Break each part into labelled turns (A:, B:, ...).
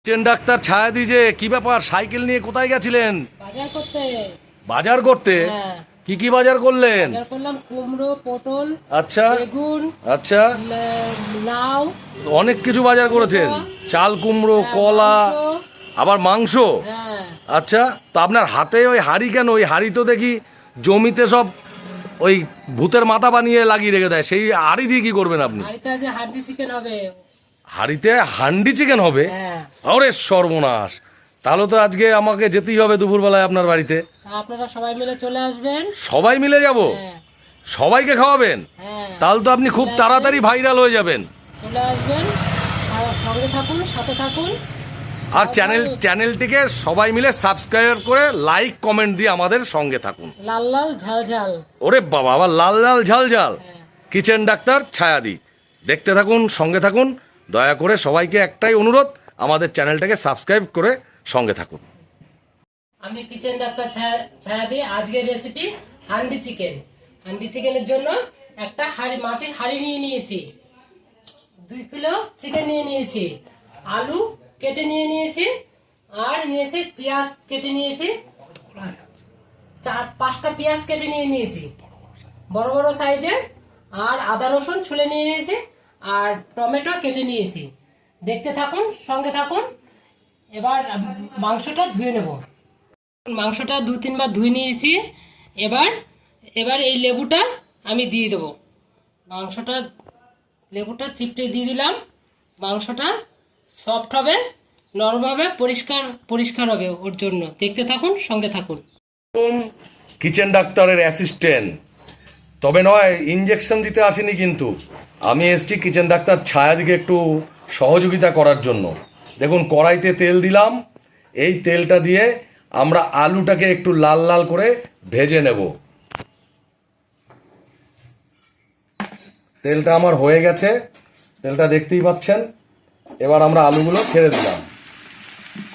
A: Chain doctor ছায়াদি যে কি ব্যাপার সাইকেল নিয়ে কোথায় গেছিলেন?
B: বাজার করতে।
A: বাজার করতে?
B: হ্যাঁ।
A: কি বাজার করলেন?
B: বাজার করলাম কুমড়ো, পটল,
A: আচ্ছা
B: বেগুন,
A: আচ্ছা,
B: লাউ,
A: অনেক কিছু বাজার করেছেন। চাল কুমড়ো, কলা,
B: মাংস।
A: আবার মাংস।
B: হ্যাঁ।
A: আচ্ছা, তো আপনার হাতে ওই হাঁড়ি কেন? ওই হাঁড়ি তো দেখি জমিতে সব ওই ভূতের মাথা বানিয়ে লাগিয়ে রেখে দেয়, সেই হাঁড়ি দিয়ে কি করবেন আপনি?
B: বাড়িতে আজ হান্ডি চিকেন হবে।
A: হাঁড়িতে হান্ডি চিকেন হবে?
B: হ্যাঁ।
A: আরে সর্বনাশ! তাহলে তো আজকে আমাকে যেতেই হবে দুপুরবেলায় আপনার বাড়িতে।
B: তা আপনারা সবাই মিলে চলে আসবেন।
A: সবাই মিলে যাব?
B: হ্যাঁ।
A: সবাইকে খাওয়াবেন?
B: হ্যাঁ।
A: তাহলে তো আপনি খুব তাড়াতাড়ি ভাইরাল হয়ে যাবেন।
B: চলে আসবেন, সঙ্গে থাকুন, সাথে থাকুন।
A: আর চ্যানেলটিকে সবাই মিলে সাবস্ক্রাইব করে লাইক কমেন্ট দিয়ে আমাদের সঙ্গে থাকুন।
B: লাল লাল ঝাল ঝাল।
A: ওরে বাবা, আবার লাল লাল ঝাল ঝাল।
B: হ্যাঁ।
A: কিচেন ডাক্তার ছায়াদি, দেখতে থাকুন, সঙ্গে থাকুন। দয়া করে সবাইকে একটাই অনুরোধ, আমাদের চ্যানেলটাকে সাবস্ক্রাইব করে সঙ্গে থাকুন।
B: আমি কিচেন ডাক্তার ছায়া দিয়ে আজকের রেসিপি হান্ডি চিকেন। হান্ডি চিকেনের জন্য একটা মাটির হাঁড়ি নিয়ে নিয়েছি, 2 কিলো চিকেন নিয়ে নিয়েছি, আলু কেটে নিয়ে নিয়েছি, আর নিয়েছি পেঁয়াজ কেটে নিয়েছি, 4-5টা পেঁয়াজ কেটে নিয়ে নিয়েছি বড় বড় সাইজের, আর আদা রসুন ছুলে নিয়ে নিয়েছি, আর টমেটো কেটে নিয়েছি। দেখতে থাকুন, সঙ্গে থাকুন। এবার মাংসটা ধুয়ে নেব। মাংসটা 2-3 বার ধুয়ে নিয়েছি। এবার এই লেবুটা আমি দিয়ে দেবো। লেবুটা চিপটে দিয়ে দিলাম। মাংসটা সফট হবে, নরম হবে, পরিষ্কার হবে ওর জন্য। দেখতে থাকুন, সঙ্গে থাকুন।
A: কিচেন ডাক্তারের অ্যাসিস্ট্যান্ট, তবে নয় ইঞ্জেকশন দিতে আসেনি, কিন্তু আমি এসছি কিচেন ডাক্তার ছায়াদিকে একটু সহযোগিতা করার জন্য। দেখুন, কড়াইতে তেল দিলাম। এই তেলটা দিয়ে আমরা আলুটাকে একটু লাল লাল করে ভেজে নেব। তেলটা আমার হয়ে গেছে, তেলটা দেখতেই পাচ্ছেন। এবার আমরা আলুগুলো ছেড়ে দিলাম।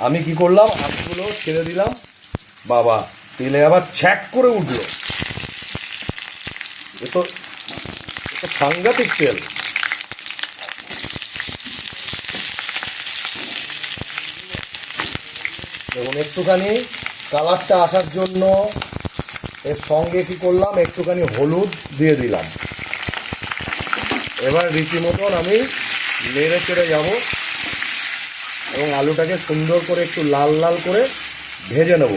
A: আমি কি করলাম, আলুগুলো ছেড়ে দিলাম। বাবা, তেলে আবার ছ্যাক করে উঠলো। এ তো সাংঘাতিক তেল। দেখুন, একটুখানি কালারটা আসার জন্য এর সঙ্গে কি করলাম, একটুখানি হলুদ দিয়ে দিলাম। এবার রীতিমতন আমি নেড়ে চেড়ে যাব এবং আলুটাকে সুন্দর করে একটু লাল লাল করে ভেজে নেব।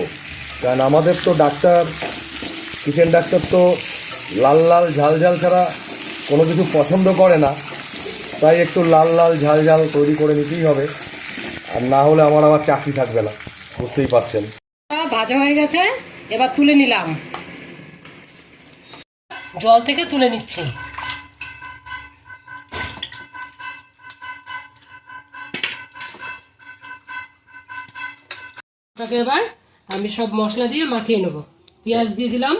A: কারণ আমাদের তো কিচেন ডাক্তার তো লাল লাল ঝাল ঝাল ছাড়া কোনো কিছু পছন্দ করে না। তাই একটু লাল লাল ঝাল ঝাল তৈরি করে নিতেই হবে, আর না হলে আমার চাকরি থাকবে না, বুঝতেই পারছেন।
B: ভাজা হয়ে গেছে, এবার তুলে নিলাম, জল থেকে তুলে নিচ্ছি। এবার আমি সব মশলা দিয়ে মাখিয়ে নেব। পেঁয়াজ দিয়ে দিলাম,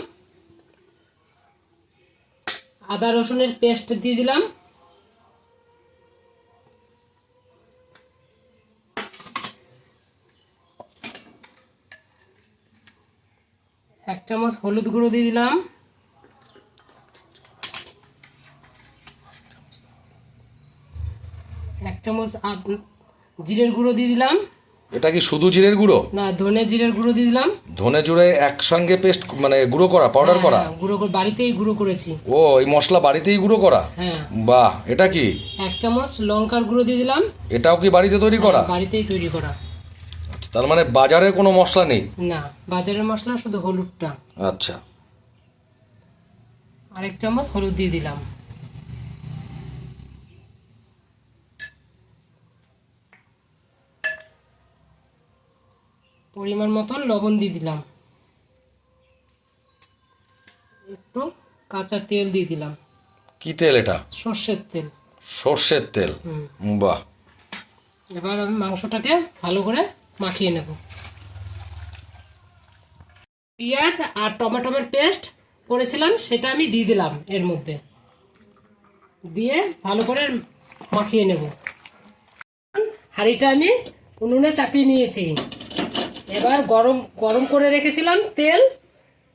B: আদা রসুনের পেস্ট দিয়ে দিলাম, এক চামচ হলুদ গুঁড়ো দিয়ে দিলাম, এক চামচ জিরের গুঁড়ো দিয়ে দিলাম।
A: এটা কি শুধু জিরের গুঁড়ো?
B: না, ধনে জিরের গুঁড়ো দিয়ে দিলাম।
A: ধনে জিরে একসঙ্গে পেস্ট, মানে গুঁড়ো করা, পাউডার করা?
B: গুঁড়ো বাড়িতেই গুঁড়ো করেছি।
A: ও, এই মশলা বাড়িতেই গুঁড়ো করা?
B: হ্যাঁ।
A: বাহ, এটা কি?
B: এক চামচ লঙ্কার গুঁড়ো দিয়ে দিলাম।
A: এটাও কি বাড়িতে তৈরি করা?
B: বাড়িতেই তৈরি করা।
A: আচ্ছা, তার মানে বাজারের কোনো মশলা নেই?
B: না, বাজারের মশলা শুধু হলুদটা।
A: আচ্ছা।
B: আরেক চামচ হলুদ দিয়ে দিলাম। পরিমাণ মতন লবণ দিয়ে দিলাম। একটু কাঁচা তেল দিয়ে দিলাম।
A: কি তেল এটা?
B: সর্ষের তেল।
A: সর্ষের তেল? বাহ।
B: এবার আমি মাংসটাকে ভালো করে মাখিয়ে নেব। পেঁয়াজ আর টমেটোর পেস্ট করেছিলাম, সেটা আমি দিয়ে দিলাম এর মধ্যে, দিয়ে ভালো করে মাখিয়ে নেব। হাঁড়িটা আমি উনুনে চাপিয়ে নিয়েছি। এবার গরম করে রেখেছিলাম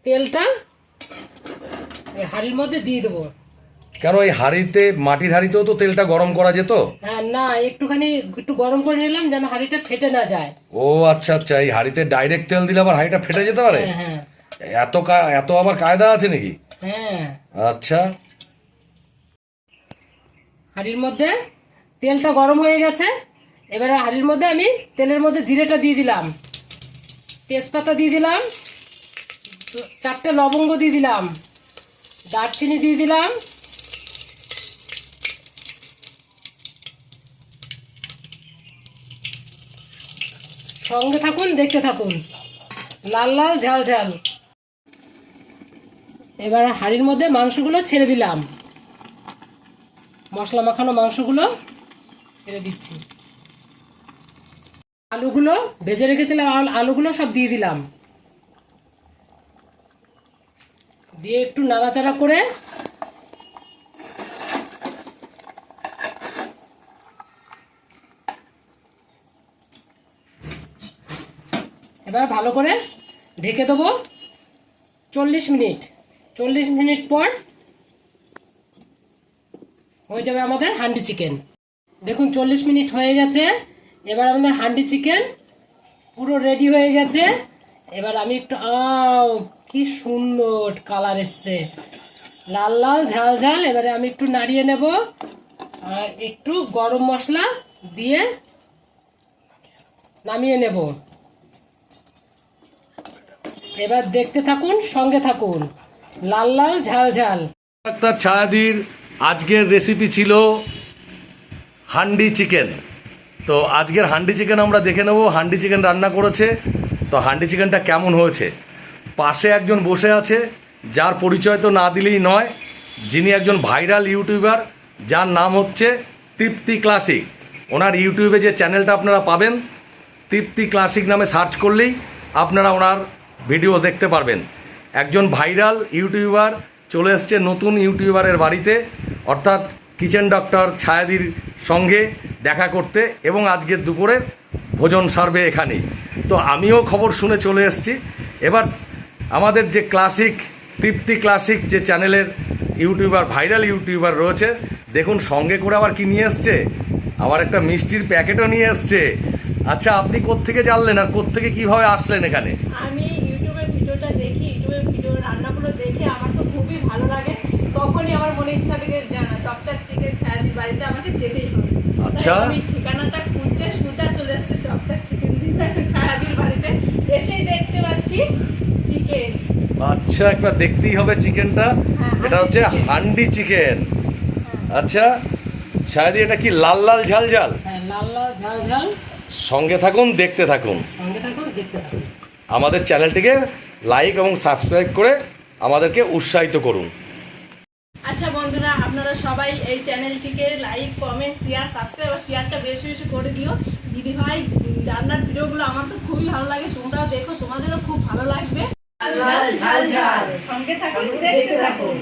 B: তেলটা হাঁড়ির মধ্যে দিয়ে দেবো।
A: কেন এই হাঁড়িতে, মাটির হাঁড়িতেও তো তেলটা গরম করা যেত।
B: হ্যাঁ, না একটুখানি একটু গরম করে নিলাম যেন হাঁড়িটা ফেটে না যায়।
A: ও আচ্ছা আচ্ছা, এই হাঁড়িতে ডাইরেক্ট তেল দিলে আবার হাঁড়িটা ফেটে যেতে পারে।
B: হ্যাঁ হ্যাঁ
A: এত আবার কায়দা আছে নাকি?
B: হ্যাঁ।
A: আচ্ছা,
B: হাঁড়ির মধ্যে তেলটা গরম হয়ে গেছে। এবারে হাঁড়ির মধ্যে আমি তেলের মধ্যে জিরেটা দিয়ে দিলাম, তেজপাতা দিয়ে দিলাম, 4টে লবঙ্গ দিয়ে দিলাম, দারচিনি দিয়ে দিলাম, সঙ্গে থাকুন, দেখতে থাকুন, লাল লাল ঝাল ঝাল। এবার হাঁড়ির মধ্যে মাংসগুলো ছেড়ে দিলাম, মশলা মাখানো মাংসগুলো ছেড়ে দিচ্ছি। আলুগুলো ভেজে রেখেছিলাম, আলুগুলো সব দিয়ে দিলাম, দিয়ে একটু নাড়াচাড়া করে এবার ভালো করে ঢেকে দেবো 40 মিনিট। 40 মিনিট পর হয়ে যাবে আমাদের হান্ডি চিকেন। দেখুন 40 মিনিট হয়ে গেছে। এবার আমাদের হান্ডি চিকেন পুরো রেডি হয়ে গেছে। এবার আমি একটু কি সুন্দর কালার এসছে, লাল লাল ঝাল ঝাল। এবারে আমি একটু নাড়িয়ে নেব আর একটু গরম মশলা দিয়ে নামিয়ে নেব। এবার দেখতে থাকুন, সঙ্গে থাকুন, লাল লাল ঝাল ঝাল।
A: ডাক্তার ছায়াদির আজকের রেসিপি ছিল হান্ডি চিকেন। তো আজকের হান্ডি চিকেন আমরা দেখে নেব। হান্ডি চিকেন রান্না করেছে, তো হান্ডি চিকেনটা কেমন হয়েছে। পাশে একজন বসে আছে যার পরিচয় তো না দিলেই নয়, যিনি একজন ভাইরাল ইউটিউবার, যার নাম হচ্ছে তৃপ্তি ক্লাসিক। ওনার ইউটিউবে যে চ্যানেলটা আপনারা পাবেন, তৃপ্তি ক্লাসিক নামে সার্চ করলেই আপনারা ওনার ভিডিও দেখতে পারবেন। একজন ভাইরাল ইউটিউবার চলে এসছে নতুন ইউটিউবারের বাড়িতে, অর্থাৎ কিচেন ডক্টর ছায়াদির সঙ্গে দেখা করতে, এবং আজকের দুপুরের ভোজন সার্ভে এখানেই। তো আমিও খবর শুনে চলে এসেছি। এবার আমাদের যে ক্লাসিক, তৃপ্তি ক্লাসিক যে চ্যানেলের ইউটিউবার, ভাইরাল ইউটিউবার রয়েছে, দেখুন সঙ্গে করে আবার কি নিয়ে এসছে, আবার একটা মিষ্টির প্যাকেটও নিয়ে এসছে। আচ্ছা, আপনি কোত্থেকে জানলেন আর কোত্থেকে কিভাবে আসলেন এখানে?
C: আমি ইউটিউবের ভিডিওটা দেখি, ইউটিউবের ভিডিও রান্নাগুলো দেখে আমার তো খুবই ভালো লাগে। তখনই আমার মনে ইচ্ছা থেকে ডক্টর চিকেন ছায়াদির বাড়িতে আমাকে যেতেই হবে।
A: আচ্ছা,
C: তাই আমি ঠিকানাটা খুঁজছে সোজা চলে এসেছি ডক্টর চিকেন ছায়াদির বাড়িতে। এসেই দেখতে পাচ্ছি চিকেন।
A: আচ্ছা, একবার দেখতেই হবে চিকেনটা।
C: হ্যাঁ,
A: এটা হচ্ছে হান্ডি চিকেন। আচ্ছা ছায়াদি, এটা কি লাল লাল ঝাল ঝাল?
B: হ্যাঁ, লাল লাল ঝাল ঝাল।
A: সঙ্গে থাকুন, দেখতে থাকুন,
B: সঙ্গে থাকুন, দেখতে থাকুন।
A: আমাদের চ্যানেলটিকে লাইক এবং সাবস্ক্রাইব করে আমাদেরকে উৎসাহিত করুন।
C: আচ্ছা বন্ধুরা, আপনারা সবাই এই চ্যানেলটিকে লাইক, কমেন্ট, শেয়ার, সাবস্ক্রাইব আর শেয়ারটা বেশি বেশি করে দিও। দিদি ভাই রান্নার ভিডিওগুলো আমার তো খুবই ভালো লাগে, তোমরাও দেখো, তোমাদেরও খুব ভালো লাগবে। ঝাল ঝাল ঝাল, সঙ্গে থাকুন, দেখতে থাকুন।